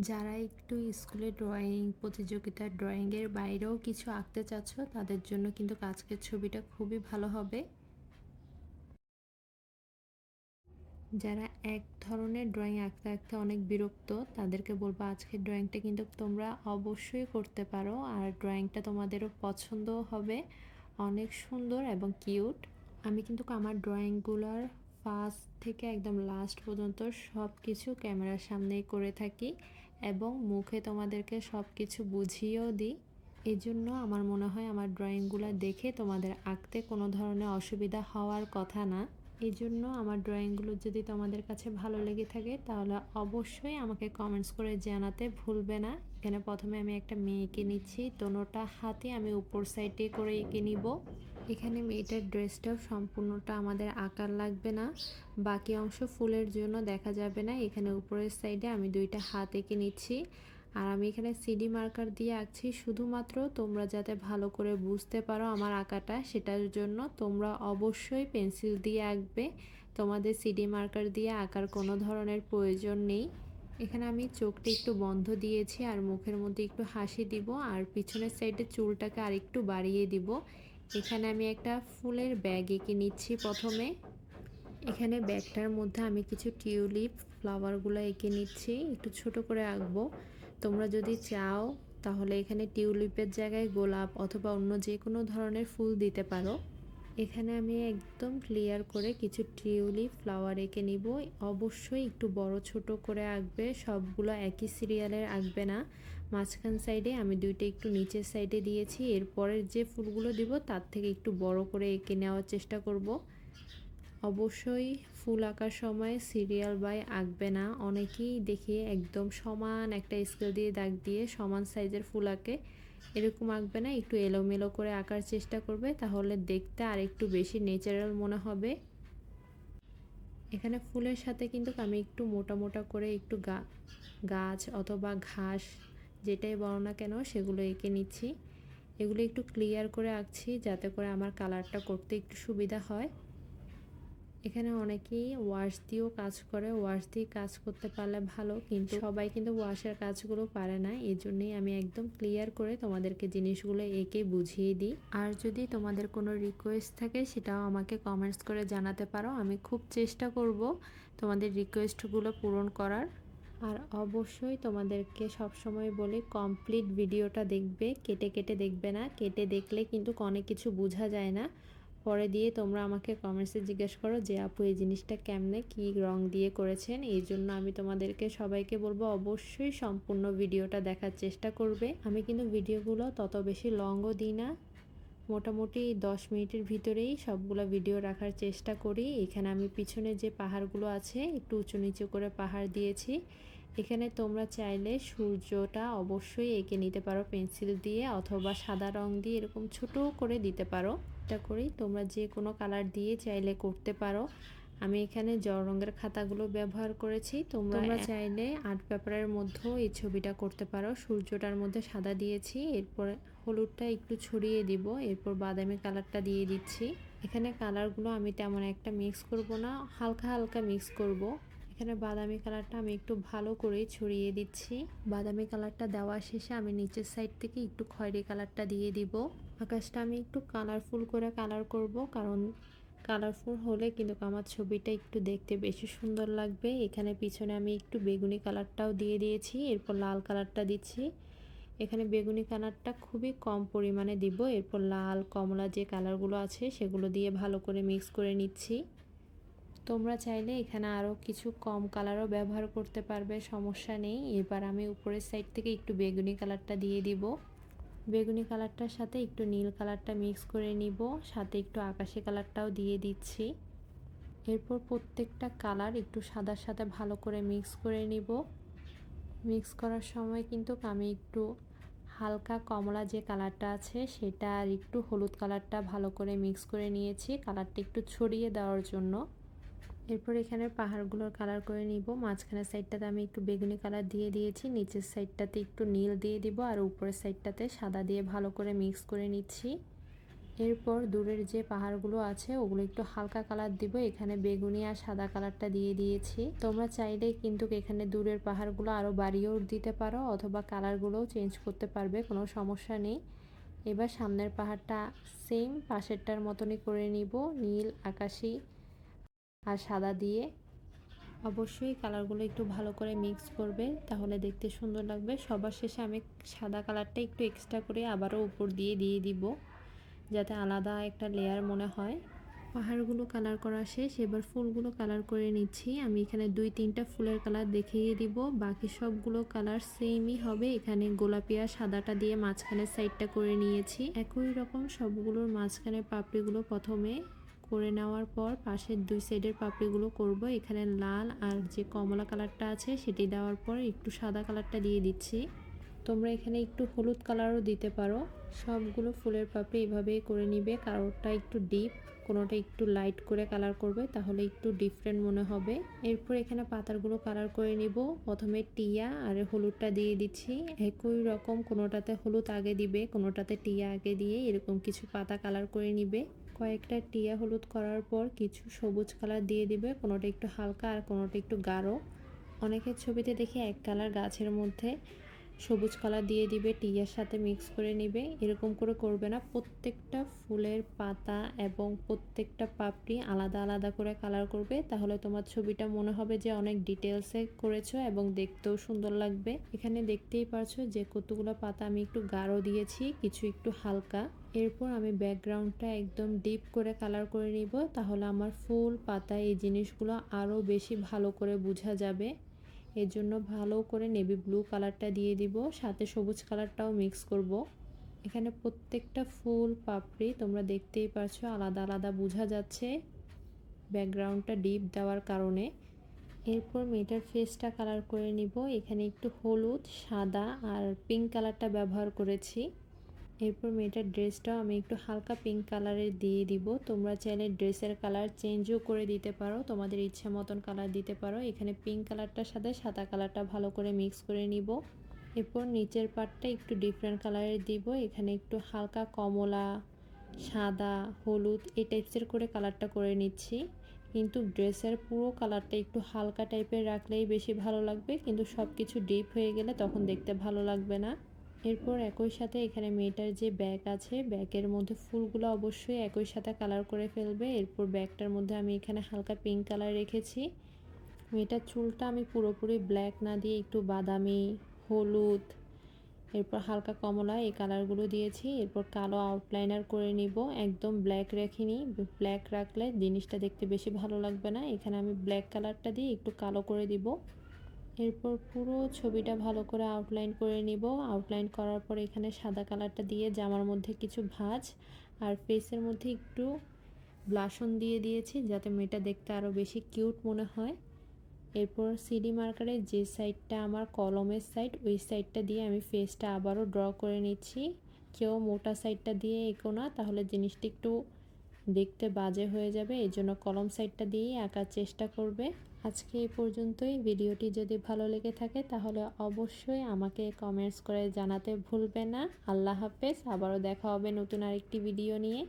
যারা একটু স্কুলে ড্রয়িং প্রতিযোগিতা ড্রয়িংয়ের বাইরেও কিছু আঁকতে চাচ্ছ তাদের জন্য কিন্তু আজকের ছবিটা খুবই ভালো হবে। যারা এক ধরনের ড্রয়িং আঁকতে আঁকতে অনেক বিরক্ত তাদেরকে বলবো আজকের ড্রয়িংটা কিন্তু তোমরা অবশ্যই করতে পারো, আর ড্রয়িংটা তোমাদেরও পছন্দও হবে, অনেক সুন্দর এবং কিউট। আমি কিন্তু আমার ড্রয়িংগুলোর ফার্স্ট থেকে একদম লাস্ট পর্যন্ত সব কিছু ক্যামেরার সামনেই করে থাকি এবং মুখে তোমাদেরকে সব কিছু বুঝিয়েও দিই। এই জন্য আমার মনে হয় আমার ড্রয়িংগুলো দেখে তোমাদের আঁকতে কোনো ধরনের অসুবিধা হওয়ার কথা না। এই জন্য আমার ড্রয়িংগুলো যদি তোমাদের কাছে ভালো লেগে থাকে তাহলে অবশ্যই আমাকে কমেন্টস করে জানাতে ভুলবে না। এখানে প্রথমে আমি একটা মেয়ে এঁকে নিচ্ছি, দোনোটা হাতে আমি উপর সাইডে করে এঁকে নিব। এখানে মেয়েটার ড্রেসটাও সম্পূর্ণটা আমাদের আকার লাগবে না, বাকি অংশ ফুলের জন্য দেখা যাবে না। এখানে উপরের সাইডে আমি দুইটা হাত এঁকে নিচ্ছি, আর আমি এখানে সিডি মার্কার দিয়ে আঁকছি শুধুমাত্র তোমরা যাতে ভালো করে বুঝতে পারো আমার আঁকাটা, সেটার জন্য তোমরা অবশ্যই পেন্সিল দিয়ে আঁকবে, তোমাদের সিডি মার্কার দিয়ে আঁকার কোনো ধরনের প্রয়োজন নেই। এখানে আমি চোখটা একটু বন্ধ দিয়েছি আর মুখের মধ্যে একটু হাসি দিব, আর পিছনের সাইডে চুলটাকে আর একটু বাড়িয়ে দিব। এখানে আমি একটা ফুলের ব্যাগ এঁকে নিচ্ছি প্রথমে। এখানে ব্যাগটার মধ্যে আমি কিছু টিউলিপ ফ্লাওয়ারগুলো এঁকে নিচ্ছি, একটু ছোট করে আঁকবো। তোমরা যদি চাও তাহলে এখানে টিউলিপের জায়গায় গোলাপ অথবা অন্য যে কোনো ধরনের ফুল দিতে পারো। এখানে আমি একদম ক্লিয়ার করে কিছু টিউলিপ ফ্লাওয়ার এঁকে নিব। অবশ্যই একটু বড় ছোট করে আঁকবে, সবগুলো একই সিরিয়ালের আঁকবে না। মাঝখান সাইডে আমি দুইটা একটু নিচের সাইডে দিয়েছি, এরপরের যে ফুলগুলো দিব তার থেকে একটু বড় করে এঁকে নেওয়ার চেষ্টা করব। অবশ্যই ফুল আঁকার সময় সিরিয়াল বাই আঁকবে না, অনেকেই দেখি একদম সমান একটা স্কেল দিয়ে দাগ দিয়ে সমান সাইজের ফুল আঁকে, এরকম আঁকবে না, একটু এলোমেলো করে আঁকার চেষ্টা করবে, তাহলে দেখতে আর একটু বেশি ন্যাচারাল মনে হবে। এখানে ফুলের সাথে কিন্তু আমি একটু মোটা মোটা করে একটু গাছ অথবা ঘাস যেটাই বলো না কেন সেগুলো এঁকে নিচ্ছি। এগুলো একটু ক্লিয়ার করে আঁকছি যাতে করে আমার কালারটা করতে একটু সুবিধা হয়। এখানে অনেকেই ওয়াশ দিয়েও কাজ করে, ওয়াশ দিয়ে কাজ করতে পারলে ভালো, কিন্তু সবাই কিন্তু ওয়াশের কাজগুলো পারে না। এই জন্যই আমি একদম ক্লিয়ার করে তোমাদেরকে জিনিসগুলো এঁকে বুঝিয়ে দিই। আর যদি তোমাদের কোনো রিকোয়েস্ট থাকে সেটাও আমাকে কমেন্টস করে জানাতে পারো, আমি খুব চেষ্টা করব তোমাদের রিকোয়েস্টগুলো পূরণ করার। আর অবশ্যই তোমাদেরকে সবসময় বলি কমপ্লিট ভিডিওটা দেখবে, কেটে কেটে দেখবে না, কেটে দেখলে কিন্তু অনেক কিছু বোঝা যায় না। পরে দিয়ে তোমরা আমাকে কমেন্টসে জিজ্ঞেস করো যে আপু এই জিনিসটা কেমনে কী রং দিয়ে করেছেন। এই জন্য আমি তোমাদেরকে সবাইকে বলবো অবশ্যই সম্পূর্ণ ভিডিওটা দেখার চেষ্টা করবে। আমি কিন্তু ভিডিওগুলো তত বেশি লংও দিই না, মোটামুটি 10 মিনিটের ভিতরেই সবগুলো ভিডিও রাখার চেষ্টা করি। এখানে আমি পিছনে যে পাহাড়গুলো আছে একটু উঁচু নিচু করে পাহাড় দিয়েছি। এখানে তোমরা চাইলে সূর্যটা অবশ্যই এঁকে নিতে পারো পেন্সিল দিয়ে, অথবা সাদা রং দিয়ে এরকম ছোট করে দিতে পারো। এটা করেই তোমরা যে কোনো কালার দিয়ে চাইলে করতে পারো। আমি এখানে জল রঙের খাতাগুলো ব্যবহার করেছি, তোমরা চাইলে আর্ট পেপারের মধ্যেও এই ছবিটা করতে পারো। সূর্যটার মধ্যে সাদা দিয়েছি, এরপর হলুদটা একটু ছড়িয়ে দিব, এরপর বাদামি কালারটা দিয়ে দিচ্ছি। এখানে কালারগুলো আমি তেমন একটা মিক্স করব না, হালকা হালকা মিক্স করব। এখানে বাদামি কালারটা আমি একটু ভালো করে ছড়িয়ে দিচ্ছি। বাদামি কালারটা দেওয়া শেষে আমি নিচের সাইড থেকে একটু খয়েরি কালারটা দিয়ে দিব। আকাশটা আমি একটু কালারফুল করে কালার করব, কারণ কালারফুল হলে কিন্তু আমার ছবিটা একটু দেখতে বেশি সুন্দর লাগবে। এখানে পিছনে আমি একটু বেগুনি কালারটাও দিয়ে দিয়েছি, এরপর লাল কালারটা দিচ্ছি। এখানে বেগুনি কালারটা খুবই কম পরিমাণে দিব, এরপর লাল কমলা যে কালারগুলো আছে সেগুলো দিয়ে ভালো করে মিক্স করে নিচ্ছি। তোমরা চাইলে এখানে আরও কিছু কম কালারও ব্যবহার করতে পারবে, সমস্যা নেই। এবার আমি উপরের সাইড থেকে একটু বেগুনি কালারটা দিয়ে দিব। বেগুনি কালারটার সাথে একটু নীল কালারটা মিক্স করে নিব, সাথে একটু আকাশি কালারটাও দিয়ে দিচ্ছি। এরপর প্রত্যেকটা কালার একটু সাদার সাথে ভালো করে মিক্স করে নিব। মিক্স করার সময় কিন্তু আমি একটু হালকা কমলা যে কালারটা আছে সেটা আর একটু হলুদ কালারটা ভালো করে মিক্স করে নিয়েছি, কালারটা একটু ছড়িয়ে দেওয়ার জন্য। এরপর এখানে পাহাড়গুলোর কালার করে নিব। মাঝখানের সাইডটাতে আমি একটু বেগুনি কালার দিয়ে দিয়েছি, নিচের সাইডটাতে একটু নীল দিয়ে দিব, আর উপরের সাইডটাতে সাদা দিয়ে ভালো করে মিক্স করে নিচ্ছি। এরপর দূরের যে পাহাড়গুলো আছে ওগুলো একটু হালকা কালার দিব। এখানে বেগুনি আর সাদা কালারটা দিয়ে দিয়েছি। তোমরা চাইলে কিন্তু এখানে দূরের পাহাড়গুলো আরও বাড়িয়েও দিতে পারো অথবা কালারগুলোও চেঞ্জ করতে পারবে, কোনো সমস্যা নেই। এবার সামনের পাহাড়টা সেম পাশেরটার মতনই করে নিব, নীল, আকাশি আর সাদা দিয়ে। অবশ্যই কালারগুলো একটু ভালো করে মিক্স করবে, তাহলে দেখতে সুন্দর লাগবে। সবার শেষে আমি সাদা কালারটা একটু এক্সট্রা করে আবারও উপর দিয়ে দিব, যাতে আলাদা একটা লেয়ার মনে হয়। পাহাড়গুলো কালার করা শেষ, এবার ফুলগুলো কালার করে নিচ্ছি। আমি এখানে 2-3টা ফুলের কালার দেখিয়ে দিব, বাকি সবগুলো কালার সেমই হবে। এখানে গোলাপি আর সাদাটা দিয়ে মাঝখানের সাইডটা করে নিয়েছি। একই রকম সবগুলোর মাঝখানের পাপড়িগুলো প্রথমে করে নেওয়ার পর পাশের 2 সাইডের পাপড়িগুলো করব। এখানে লাল আর যে কমলা কালারটা আছে সেটি দেওয়ার পর একটু সাদা কালারটা দিয়ে দিচ্ছি। তোমরা এখানে একটু হলুদ কালারও দিতে পারো। সবগুলো ফুলের পাপড়ি এভাবেই করে নিবে, কারোরটা একটু ডিপ, কোনোটা একটু লাইট করে কালার করবে, তাহলে একটু ডিফারেন্ট মনে হবে। এরপর এখানে পাতাগুলো কালার করে নিব। প্রথমে টিয়া আর হলুদটা দিয়ে দিচ্ছি। একই রকম কোনোটাতে হলুদ আগে দিবে, কোনোটাতে টিয়া আগে দিয়ে এরকম কিছু পাতা কালার করে নিবে। কয়েকটা টিয়া হলুদ করার পর কিছু সবুজ কালার দিয়ে দিবে, কোনোটা একটু হালকা আর কোনোটা একটু গাঢ়। অনেকের ছবিতে দেখি এক কালার গাছের মধ্যে সবুজ কালার দিয়ে দিবে, টিয়ার সাথে মিক্স করে নিবে। এরকম করে করবে না, প্রত্যেকটা ফুলের পাতা এবং প্রত্যেকটা পাপড়ি আলাদা আলাদা করে কালার করবে, তাহলে তোমার ছবিটা মনে হবে যে অনেক ডিটেলসে করেছো এবং দেখতেও সুন্দর লাগবে। এখানে দেখতেই পারছো যে কতগুলো পাতা আমি একটু গাঢ় দিয়েছি, কিছু একটু হালকা। এরপর আমি ব্যাকগ্রাউন্ডটা একদম ডিপ করে কালার করে নিব, তাহলে আমার ফুল পাতা এই জিনিসগুলো আরও বেশি ভালো করে বোঝা যাবে। এর জন্য ভালো করে নেভি ব্লু কালারটা দিয়ে দিব, সাথে সবুজ কালারটাও মিক্স করব। এখানে প্রত্যেকটা ফুল পাপড়ি তোমরা দেখতেই পারছো আলাদা আলাদা বোঝা যাচ্ছে ব্যাকগ্রাউন্ডটা ডিপ দেওয়ার কারণে। এরপর মেয়েটার ফেসটা কালার করে নিব। এখানে একটু হলুদ, সাদা আর পিঙ্ক কালারটা ব্যবহার করেছি। এরপর মেয়েটার ড্রেসটাও আমি একটু হালকা পিঙ্ক কালারের দিয়ে দিব। তোমরা চাইলে ড্রেসের কালার চেঞ্জও করে দিতে পারো, তোমাদের ইচ্ছা মতন কালার দিতে পারো। এখানে পিঙ্ক কালারটার সাথে সাদা কালারটা ভালো করে মিক্স করে নিব। এরপর নিচের পার্টটা একটু ডিফারেন্ট কালারের দিব। এখানে একটু হালকা কমলা, সাদা, হলুদ এই টাইপসের করে কালারটা করে নিচ্ছি। কিন্তু ড্রেসের পুরো কালারটা একটু হালকা টাইপের রাখলেই বেশি ভালো লাগবে, কিন্তু সব কিছু ডিপ হয়ে গেলে তখন দেখতে ভালো লাগবে না। এরপর একই সাথে এখানে মেয়েটার যে ব্যাগ আছে, ব্যাগের মধ্যে ফুলগুলো অবশ্যই একই সাথে কালার করে ফেলবে। এরপর ব্যাগটার মধ্যে আমি এখানে হালকা পিঙ্ক কালার রেখেছি। মেয়েটার চুলটা আমি পুরোপুরি ব্ল্যাক না দিয়ে একটু বাদামি, হলুদ, এরপর হালকা কমলা এই কালারগুলো দিয়েছি। এরপর কালো আউটলাইনার করে নিব, একদম ব্ল্যাক রাখিনি, ব্ল্যাক রাখলে জিনিসটা দেখতে বেশি ভালো লাগবে না। এখানে আমি ব্ল্যাক কালারটা দিয়ে একটু কালো করে দিব। এরপর পুরো ছবিটা ভালো করে আউটলাইন করে নিব। আউটলাইন করার পর এখানে সাদা কালারটা দিয়ে জামার মধ্যে কিছু ভাঁজ আর ফেসের মধ্যে একটু ব্লাশন দিয়ে দিয়েছি, যাতে মেয়েটা দেখতে আরও বেশি কিউট মনে হয়। এরপর সিডি মার্কারের যে সাইডটা আমার কলমের সাইড, ওই সাইডটা দিয়ে আমি ফেসটা আবারও ড্র করে নিচ্ছি। কেউ মোটা সাইডটা দিয়ে এঁকো না, তাহলে জিনিসটা একটু দেখতে বাজে হয়ে যাবে, এই জন্য কলম সাইডটা দিয়েই আঁকার চেষ্টা করবে। আজকে এই পর্যন্তই। ভিডিওটি যদি ভালো লেগে থাকে তাহলে অবশ্যই আমাকে কমেন্টস করে জানাতে ভুলবে না। আল্লাহ হাফেজ, আবারও দেখা হবে নতুন আরেকটি ভিডিও নিয়ে।